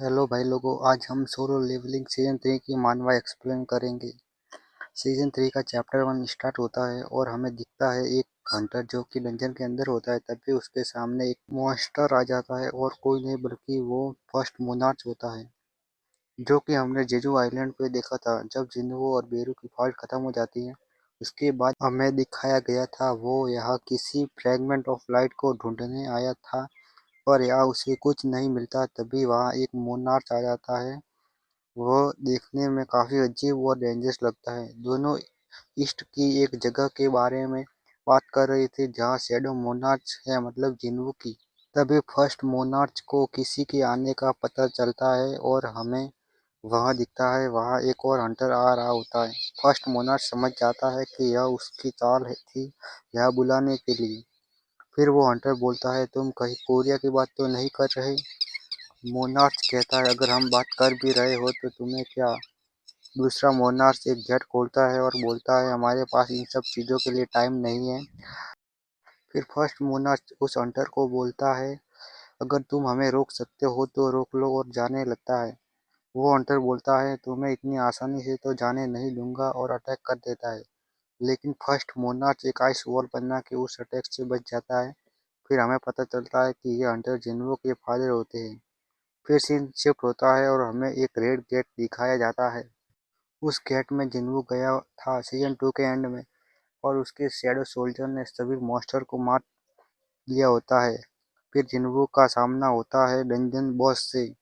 Hello भाई लोगों, आज हम सोलो लेवलिंग सीजन 3 की मानवा एक्सप्लेन करेंगे। सीजन 3 का चैप्टर 1 स्टार्ट होता है और हमें दिखता है एक हंटर जो कि डंजन के अंदर होता है। तभी उसके सामने एक मॉन्स्टर आ जाता है और कोई नहीं बल्कि वो फर्स्ट मोनार्च होता है, जो कि हमने जेजू आइलैंड पे देखा था जब जिन्हो और बेरू की फाइट खत्म हो जाती है। उसके बाद हमें दिखाया गया था वो यहाँ किसी फ्रेगमेंट ऑफ लाइट को ढूंढने आया था, पर यहाँ उसे कुछ नहीं मिलता। तभी वहाँ एक मोनार्च आ जाता है। वो देखने में काफी अजीब और डेंजरस लगता है। दोनों ईस्ट की एक जगह के बारे में बात कर रहे थे जहाँ शैडो मोनार्च है, मतलब जिन्हों की। तभी फर्स्ट मोनार्च को किसी के आने का पता चलता है और हमें वहाँ दिखता है वहाँ एक और हंटर आ रहा होता है। फर्स्ट मोनार्च समझ जाता है कि यह उसकी चाल थी, यह बुलाने के लिए। फिर वो हंटर बोलता है, तुम कहीं कोरिया की बात तो नहीं कर रहे? मोनार्च कहता है, अगर हम बात कर भी रहे हो तो तुम्हें क्या। दूसरा मोनार्च एक गेट खोलता है और बोलता है, हमारे पास इन सब चीजों के लिए टाइम नहीं है। फिर फर्स्ट मोनार्च उस हंटर को बोलता है, अगर तुम हमें रोक सकते हो तो रोक लो, और जाने लगता है। वो हंटर बोलता है, तुम्हें इतनी आसानी से तो जाने नहीं दूंगा, और अटैक कर देता है। लेकिन फर्स्ट मोनार्च एक आइस वॉल बना के उस अटैक से बच जाता है। फिर हमें पता चलता है कि ये हंटर जिन्हों के फादर होते हैं। फिर सीन शिफ्ट होता है और हमें एक रेड गेट दिखाया जाता है। उस गेट में जिन्हों गया था सीजन 2 के एंड में, और उसके शैडो सोल्जर ने सभी मॉन्स्टर को मार दिया होता है। फिर जिन्हों का सामना होता है डंजन बॉस से।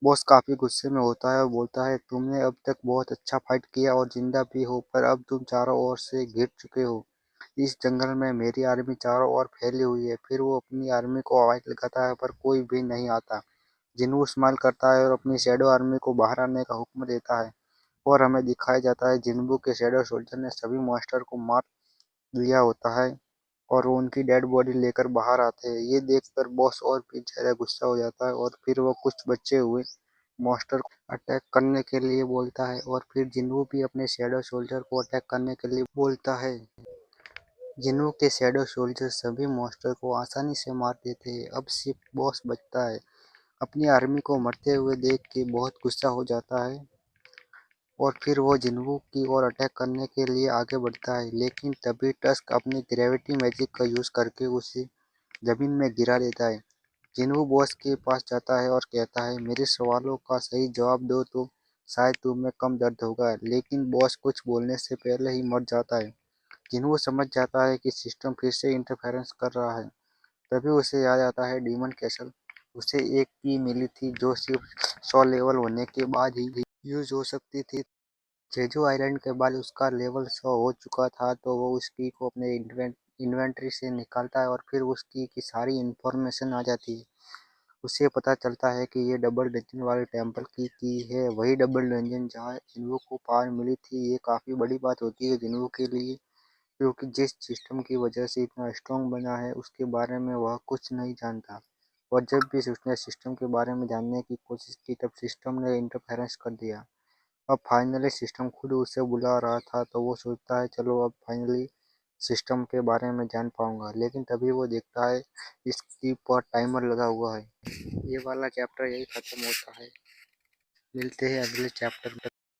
बॉस काफी गुस्से में होता है और बोलता है, तुमने अब तक बहुत अच्छा फाइट किया और जिंदा भी हो, पर अब तुम चारों ओर से घिर चुके हो। इस जंगल में मेरी आर्मी चारों ओर फैली हुई है। फिर वो अपनी आर्मी को आवाज लगाता है पर कोई भी नहीं आता। जिन्हों स्माइल करता है और अपनी शैडो आर्मी को बाहर आने का हुक्म देता है, और हमें दिखाया जाता है जिन्हों के शैडो सोल्जर ने सभी मॉन्स्टर को मार लिया होता है और वो उनकी डेड बॉडी लेकर बाहर आते हैं। ये देखकर बॉस और भी ज्यादा गुस्सा हो जाता है और फिर वो कुछ बचे हुए मॉन्स्टर को अटैक करने के लिए बोलता है, और फिर जिन्हों भी अपने शैडो सोल्जर को अटैक करने के लिए बोलता है। जिन्हों के शैडो सोल्जर सभी मॉन्स्टर को आसानी से मार देते हैं। अब सिर्फ बॉस बचता है। अपनी आर्मी को मरते हुए देख के बहुत गुस्सा हो जाता है और फिर वो जिन्हों की ओर अटैक करने के लिए आगे बढ़ता है। लेकिन तभी टस्क अपनी ग्रेविटी मैजिक का यूज करके उसे जमीन में गिरा देता है। जिन्हों बॉस के पास जाता है और कहता है, मेरे सवालों का सही जवाब दो तो शायद तुम्हें कम दर्द होगा। लेकिन बॉस कुछ बोलने से पहले ही मर जाता है। जिन्हों समझ जाता है कि सिस्टम फिर से इंटरफेरेंस कर रहा है। तभी उसे याद आता है डीमन कैसल। उसे एक की मिली थी जो सिर्फ 100 लेवल होने के बाद ही यूज हो सकती थी। जेजू आइलैंड के बाद उसका लेवल 100 हो चुका था, तो वो उस की को अपने इन्वेंट्री से निकालता है और फिर उस की सारी इंफॉर्मेशन आ जाती है। उसे पता चलता है कि ये डबल डंजन वाले टेम्पल की है, वही डबल डंजन जहाँ जिन्हों को पावर मिली थी। ये काफी बड़ी बात होती है जिन्हों के लिए, क्योंकि जिस सिस्टम की वजह से इतना स्ट्रॉन्ग बना है उसके बारे में वह कुछ नहीं जानता। और जब भी उसने सिस्टम के बारे में जानने की कोशिश की तब सिस्टम ने इंटरफेरेंस कर दिया। अब फाइनली सिस्टम खुद उसे बुला रहा था, तो वो सोचता है, चलो अब फाइनली सिस्टम के बारे में जान पाऊंगा। लेकिन तभी वो देखता है इसकी पर टाइमर लगा हुआ है। ये वाला चैप्टर यही खत्म होता है। मिलते हैं अगले चैप्टर में।